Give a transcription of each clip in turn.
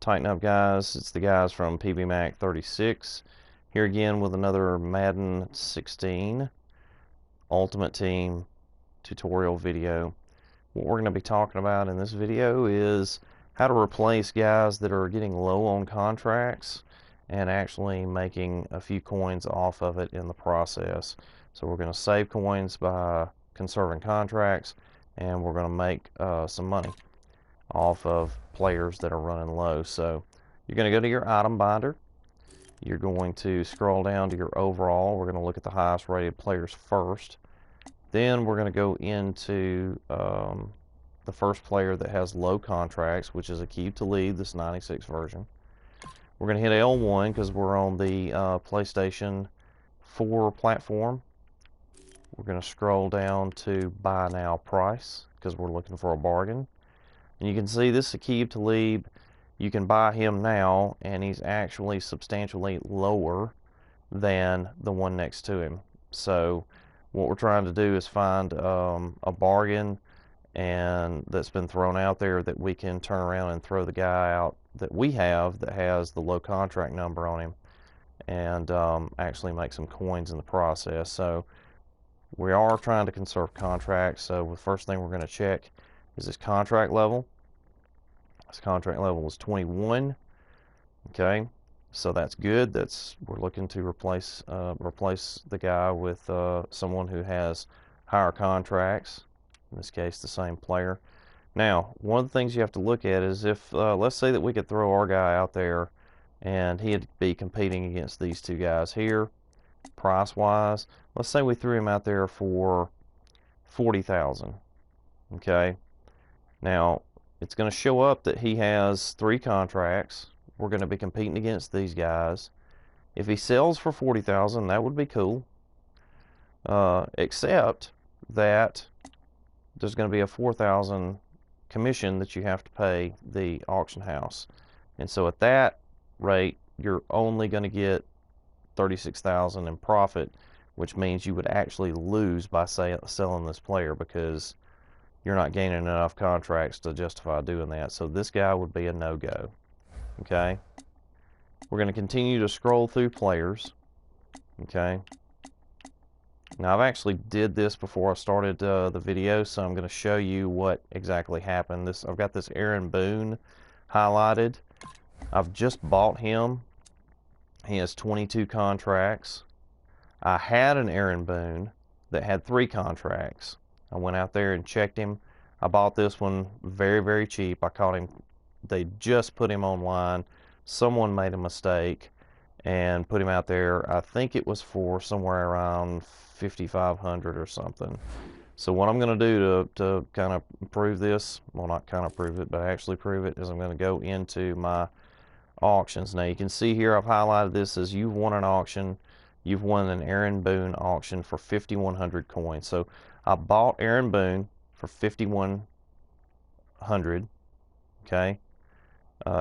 Tighten up, guys. It's the guys from PBMac 36 here again with another Madden 16 Ultimate Team tutorial video. What we're going to be talking about in this video is how to replace guys that are getting low on contracts and actually making a few coins off of it in the process. So we're going to save coins by conserving contracts, and we're going to make some money off of players that are running low. So you're going to go to your item binder. You're going to scroll down to your overall. We're going to look at the highest rated players first. Then we're going to go into the first player that has low contracts, which is Aqib Talib, this 96 version. We're going to hit L1 because we're on the PlayStation 4 platform. We're going to scroll down to buy now price because we're looking for a bargain. And you can see this Aqib Talib, you can buy him now, and he's actually substantially lower than the one next to him. So what we're trying to do is find a bargain and that's been thrown out there that we can turn around and throw the guy out that we have that has the low contract number on him, and actually make some coins in the process. So we are trying to conserve contracts. So the first thing we're going to check is this contract level. This contract level is 21. Okay, so that's good. We're looking to replace the guy with someone who has higher contracts. In this case, the same player. Now, one of the things you have to look at is if let's say that we could throw our guy out there, and he'd be competing against these two guys here, price-wise. Let's say we threw him out there for 40,000. Okay. Now, it's going to show up that he has 3 contracts. We're going to be competing against these guys. If he sells for 40,000, that would be cool. Except that there's going to be a 4,000 commission that you have to pay the auction house. And so at that rate, you're only going to get 36,000 in profit, which means you would actually lose by selling this player because you're not gaining enough contracts to justify doing that. So this guy would be a no-go. Okay. We're going to continue to scroll through players. Okay. Now I've actually did this before I started the video, so I'm going to show you what exactly happened. I've got this Aaron Boone highlighted. I've just bought him. He has 22 contracts. I had an Aaron Boone that had 3 contracts. I went out there and checked him. I bought this one very, very cheap. I caught him. They just put him online. Someone made a mistake and put him out there. I think it was for somewhere around 5,500 or something. So what I'm going to do to kind of prove this, well, not kind of prove it, but actually prove it, is I'm going to go into my auctions. Now you can see here I've highlighted this as you've won an auction. You've won an Aaron Boone auction for 5,100 coins. So I bought Aaron Boone for 5,100. Okay.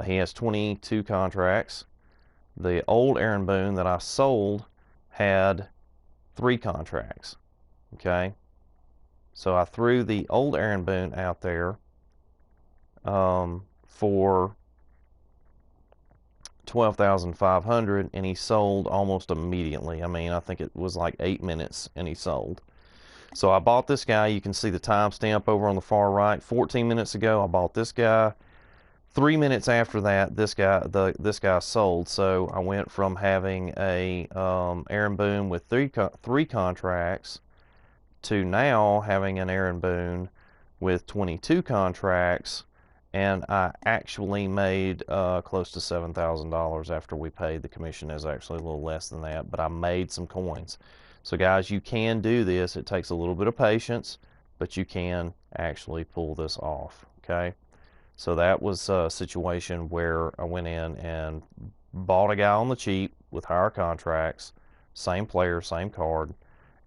He has 22 contracts. The old Aaron Boone that I sold had 3 contracts. Okay. So I threw the old Aaron Boone out there for 12,500, and he sold almost immediately. I mean, I think it was like 8 minutes and he sold. So I bought this guy. You can see the timestamp over on the far right. 14 minutes ago I bought this guy. 3 minutes after that, this guy sold. So I went from having a Aaron Boone with three contracts to now having an Aaron Boone with 22 contracts. And I actually made close to $7,000 after we paid. The commission is actually a little less than that, but I made some coins. So guys, you can do this. It takes a little bit of patience, but you can actually pull this off. Okay. So that was a situation where I went in and bought a guy on the cheap with higher contracts, same player, same card,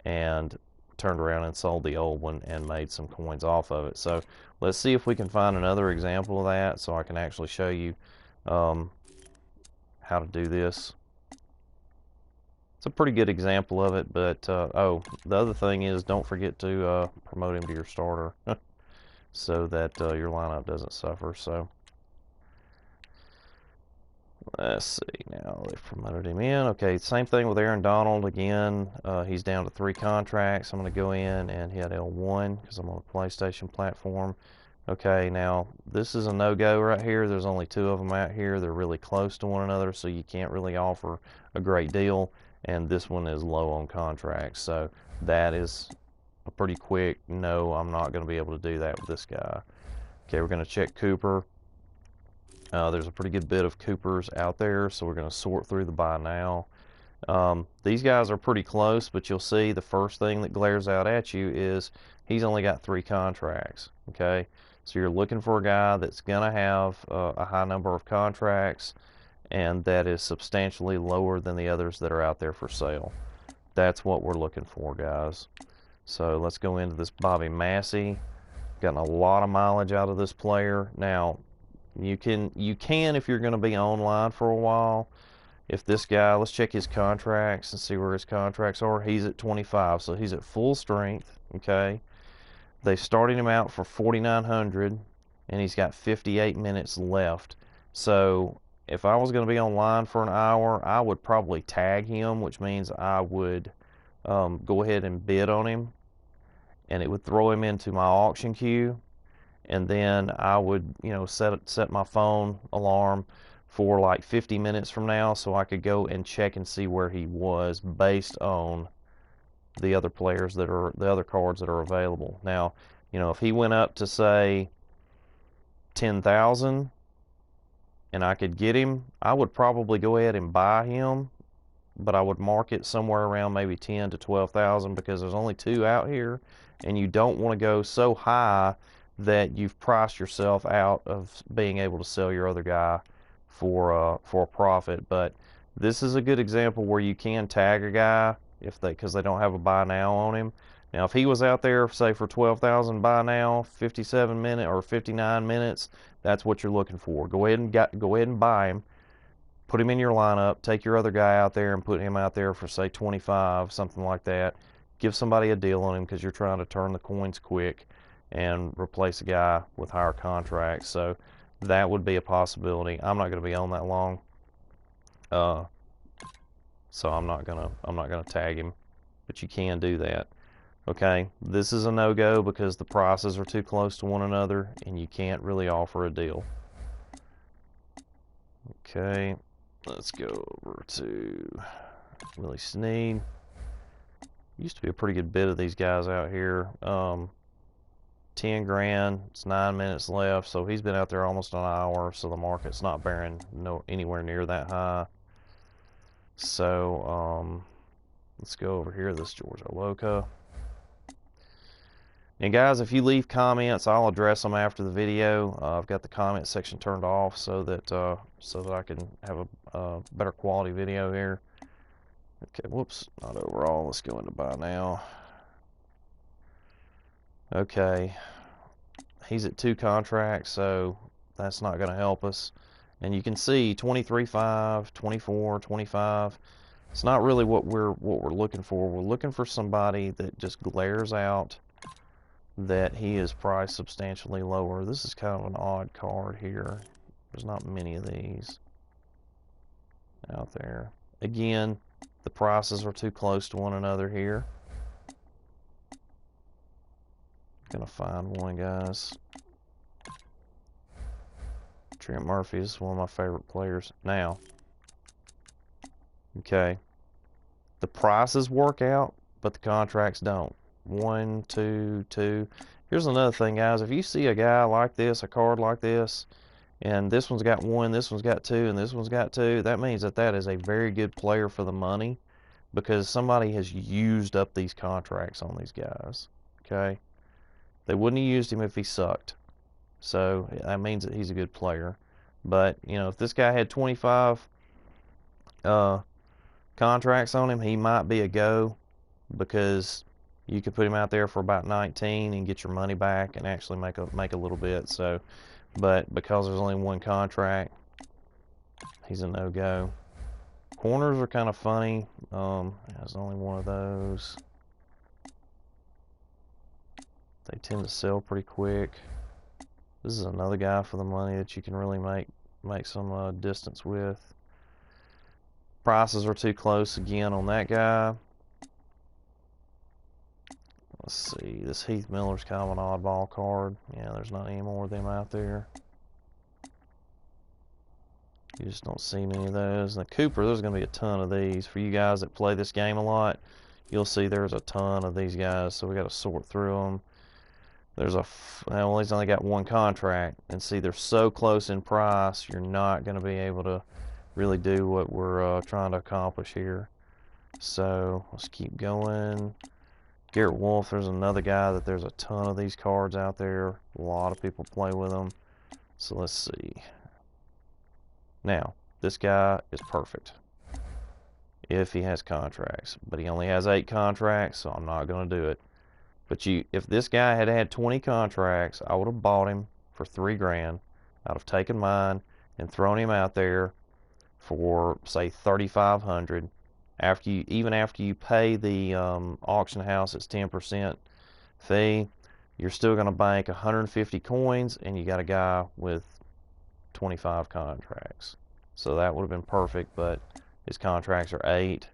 and turned around and sold the old one and made some coins off of it. So let's see if we can find another example of that so I can actually show you how to do this. It's a pretty good example of it, but oh, the other thing is don't forget to promote him to your starter so that your lineup doesn't suffer. So Let's see, now they've promoted him in. Okay, same thing with Aaron Donald again. He's down to 3 contracts. I'm going to go in and hit L1 because I'm on a PlayStation platform. Okay, now this is a no-go right here. There's only 2 of them out here. They're really close to one another, so you can't really offer a great deal. And this one is low on contracts, so that is a pretty quick no. I'm not going to be able to do that with this guy. Okay, we're going to check Cooper. There's a pretty good bit of Coopers out there, so we're going to sort through the buy now. These guys are pretty close, but you'll see the first thing that glares out at you is he's only got 3 contracts. Okay, so you're looking for a guy that's going to have a high number of contracts and that is substantially lower than the others that are out there for sale. That's what we're looking for, guys. So let's go into this Bobby Massey. Gotten a lot of mileage out of this player. Now, you can if you're going to be online for a while. If this guy, let's check his contracts and see where his contracts are. He's at 25, so he's at full strength. Okay, they started him out for 4,900, and he's got 58 minutes left. So if I was going to be online for an hour, I would probably tag him, which means I would go ahead and bid on him, and it would throw him into my auction queue. And then I would, set my phone alarm for like 50 minutes from now so I could go and check and see where he was based on the other players the other cards that are available. Now, if he went up to say 10,000 and I could get him, I would probably go ahead and buy him, but I would mark it somewhere around maybe 10 to 12,000 because there's only 2 out here, and you don't want to go so high that you've priced yourself out of being able to sell your other guy for a profit. But this is a good example where you can tag a guy because they don't have a buy now on him. Now, if he was out there, say for 12,000 buy now, 57 minutes or 59 minutes, that's what you're looking for. Go ahead and buy him. Put him in your lineup. Take your other guy out there and put him out there for say 25, something like that. Give somebody a deal on him because you're trying to turn the coins quick and replace a guy with higher contracts. So that would be a possibility. I'm not going to be on that long, so I'm not gonna tag him, but you can do that. Okay, this is a no-go because the prices are too close to one another and you can't really offer a deal. Okay, let's go over to Willie Snead. Used to be a pretty good bit of these guys out here. 10 grand, it's 9 minutes left, so he's been out there almost an hour, so the market's not bearing anywhere near that high. So let's go over here, this George Oloka. And guys, if you leave comments, I'll address them after the video. I've got the comment section turned off so that I can have a better quality video here. Okay, whoops, not overall. Let's go into buy now. Okay, he's at 2 contracts, so that's not going to help us. And you can see 23.5, 24, 25. It's not really what we're looking for. We're looking for somebody that just glares out that he is priced substantially lower. This is kind of an odd card here. There's not many of these out there. Again, the prices are too close to one another here. Gonna find one, guys. Trent Murphy is one of my favorite players. Now, okay, the prices work out, but the contracts don't. 1, 2, 2. Here's another thing, guys. If you see a guy like this, a card like this, and this one's got 1, this one's got 2, and this one's got 2, that means that is a very good player for the money because somebody has used up these contracts on these guys. Okay, they wouldn't have used him if he sucked, so that means that he's a good player. But if this guy had 25 contracts on him, he might be a go because you could put him out there for about 19 and get your money back and actually make a little bit. So, but because there's only 1 contract, he's a no-go. Corners are kind of funny. There's only 1 of those. They tend to sell pretty quick. This is another guy for the money that you can really make some distance with. prices are too close again on that guy. Let's see, this Heath Miller's kind of an oddball card. Yeah, there's not any more of them out there. You just don't see many of those. And the Cooper, there's going to be a ton of these. For you guys that play this game a lot, you'll see there's a ton of these guys, so we got to sort through them. There's well, he's only got one contract, and see, they're so close in price, you're not going to be able to really do what we're trying to accomplish here. So let's keep going. Garrett Wolf, there's another guy that there's a ton of these cards out there. A lot of people play with them. So let's see. Now, this guy is perfect if he has contracts, but he only has 8 contracts, so I'm not going to do it. But if this guy had had 20 contracts, I would have bought him for $3 grand. I'd have taken mine and thrown him out there for, say, $3,500. Even after you pay the auction house its 10% fee, you're still going to bank 150 coins, and you got a guy with 25 contracts. So that would have been perfect, but his contracts are 8,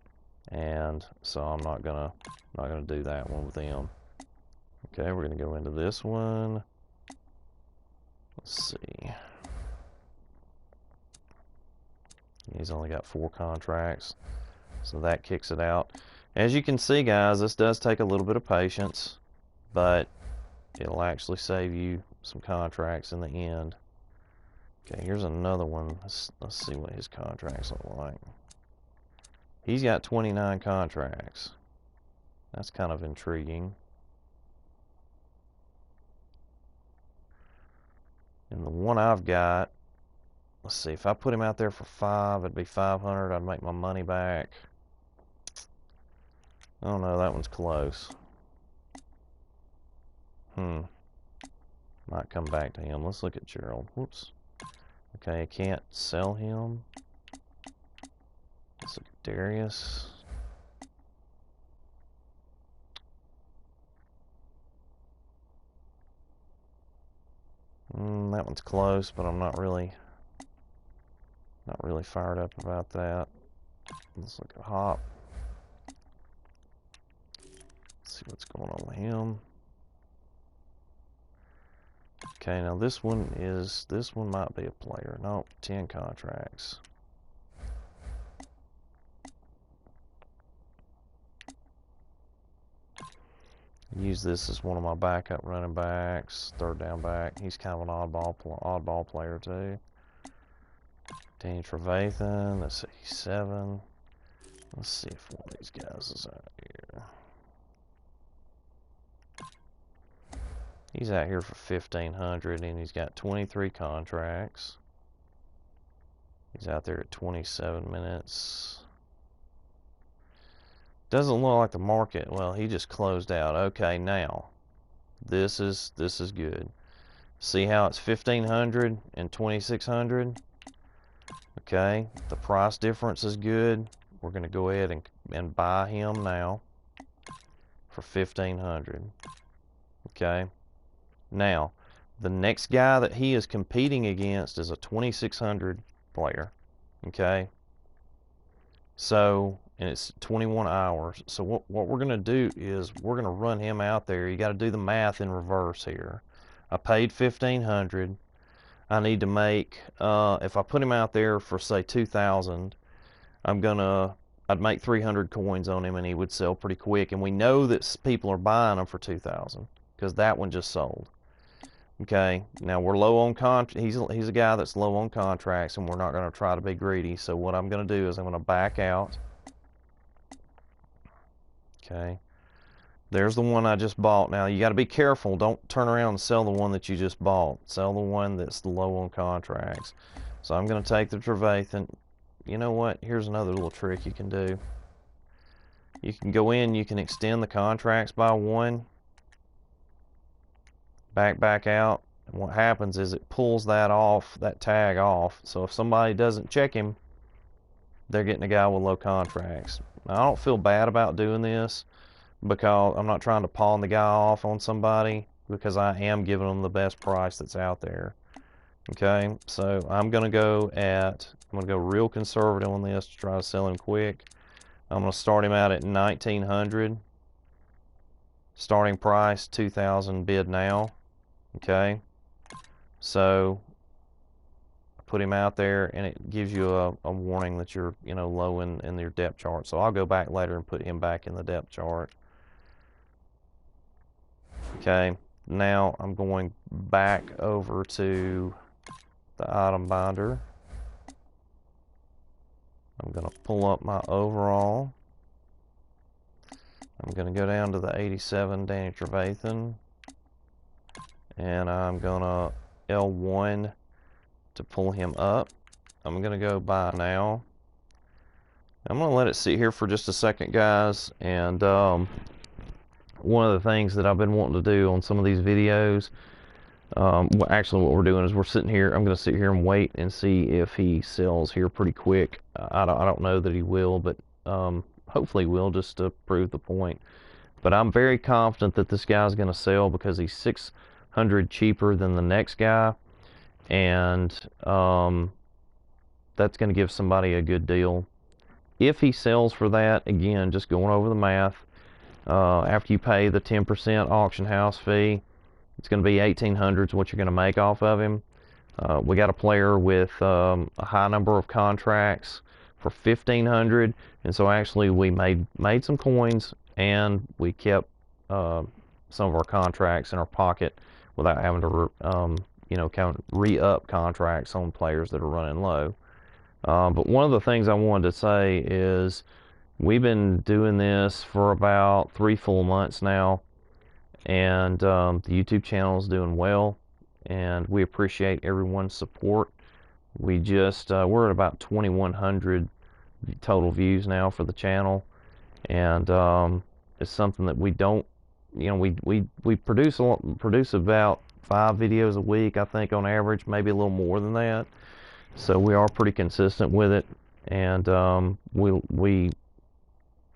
and so I'm not gonna do that one with him. Okay, we're gonna go into this one. Let's see. He's only got 4 contracts, so that kicks it out. As you can see, guys, this does take a little bit of patience, but it'll actually save you some contracts in the end. Okay, here's another one. Let's see what his contracts look like. He's got 29 contracts. That's kind of intriguing. And the one I've got, let's see, if I put him out there for 5, it'd be 500. I'd make my money back. Oh no, that one's close. Might come back to him. Let's look at Gerald. Whoops. Okay, I can't sell him. Let's look at Darius. That one's close, but I'm not really fired up about that. Let's look at Hop. Let's see what's going on with him. Okay, now this one might be a player. Nope, 10 contracts. Use this as one of my backup running backs, 3rd down back. He's kind of an oddball player too. Danny Trevathan, let's see, 7. Let's see if one of these guys is out here. He's out here for 1,500, and he's got 23 contracts. He's out there at 27 minutes. Doesn't look like the market. Well, he just closed out. Okay, now this is good. See how it's 1,500 and 2,600? Okay, the price difference is good. We're going to go ahead and buy him now for 1,500. Okay. Now, the next guy that he is competing against is a 2,600 player. Okay. So, and it's 21 hours. So what we're going to do is we're going to run him out there. You got to do the math in reverse here. I paid 1,500. I need to make, if I put him out there for say 2,000, I'd make 300 coins on him, and he would sell pretty quick. And we know that people are buying them for 2,000 because that one just sold. Okay, now we're low on he's a guy that's low on contracts, and we're not going to try to be greedy. So what I'm going to do is I'm going to back out. Okay, there's the one I just bought. Now you got to be careful. Don't turn around and sell the one that you just bought. Sell the one that's low on contracts. So I'm going to take the Trevathan. You know what? Here's another little trick you can do. You can go in, you can extend the contracts by 1. Back out, and what happens is it pulls that tag off. So if somebody doesn't check him, they're getting a guy with low contracts. Now, I don't feel bad about doing this because I'm not trying to pawn the guy off on somebody, because I am giving them the best price that's out there. Okay, so I'm gonna go real conservative on this to try to sell him quick. I'm gonna start him out at 1900. Starting price 2000, bid now. Okay, so put him out there, and it gives you a warning that you're low in your depth chart. So I'll go back later and put him back in the depth chart. Okay, now I'm going back over to the item binder. I'm going to pull up my overall. I'm going to go down to the 87 Danny Trevathan, and I'm going to L1 to pull him up. I'm going to go buy now. I'm going to let it sit here for just a second, guys, and one of the things that I've been wanting to do on some of these videos, actually what we're doing is we're sitting here. I'm going to sit here and wait and see if he sells here pretty quick. I don't know that he will, but hopefully he will, just to prove the point. But I'm very confident that this guy's going to sell because he's 600 cheaper than the next guy, and that's going to give somebody a good deal. If he sells for that, again, just going over the math, after you pay the 10% auction house fee, it's going to be 1800 is what you're going to make off of him. We got a player with a high number of contracts for 1500, and so actually we made some coins, and we kept some of our contracts in our pocket without having to kind of re-up contracts on players that are running low. But one of the things I wanted to say is we've been doing this for about 3 full months now, and the YouTube channel is doing well, and we appreciate everyone's support. We're at about 2100 total views now for the channel, and it's something that we don't, we produce about 5 videos a week, I think, on average, maybe a little more than that. So we are pretty consistent with it, and we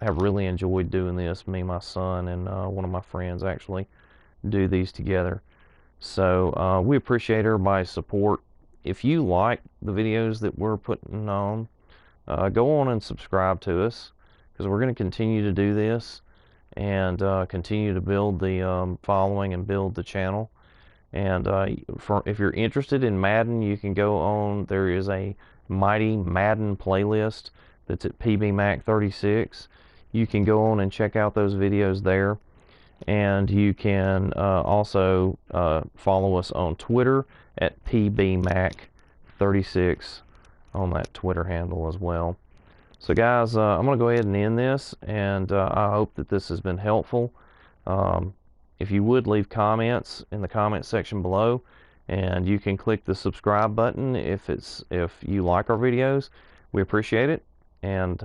have really enjoyed doing this. Me, my son, and one of my friends actually do these together. So we appreciate everybody's support. If you like the videos that we're putting on, go on and subscribe to us, because we're going to continue to do this and continue to build the following and build the channel. And if you're interested in Madden, you can go on. There is a Mighty Madden playlist that's at PBMac36. You can go on and check out those videos there. And you can also follow us on Twitter at PBMac36 on that Twitter handle as well. So guys, I'm going to go ahead and end this, and I hope that this has been helpful. If you would, leave comments in the comment section below, and you can click the subscribe button if you like our videos. We appreciate it, and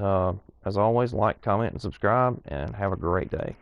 as always, like, comment, and subscribe, and have a great day.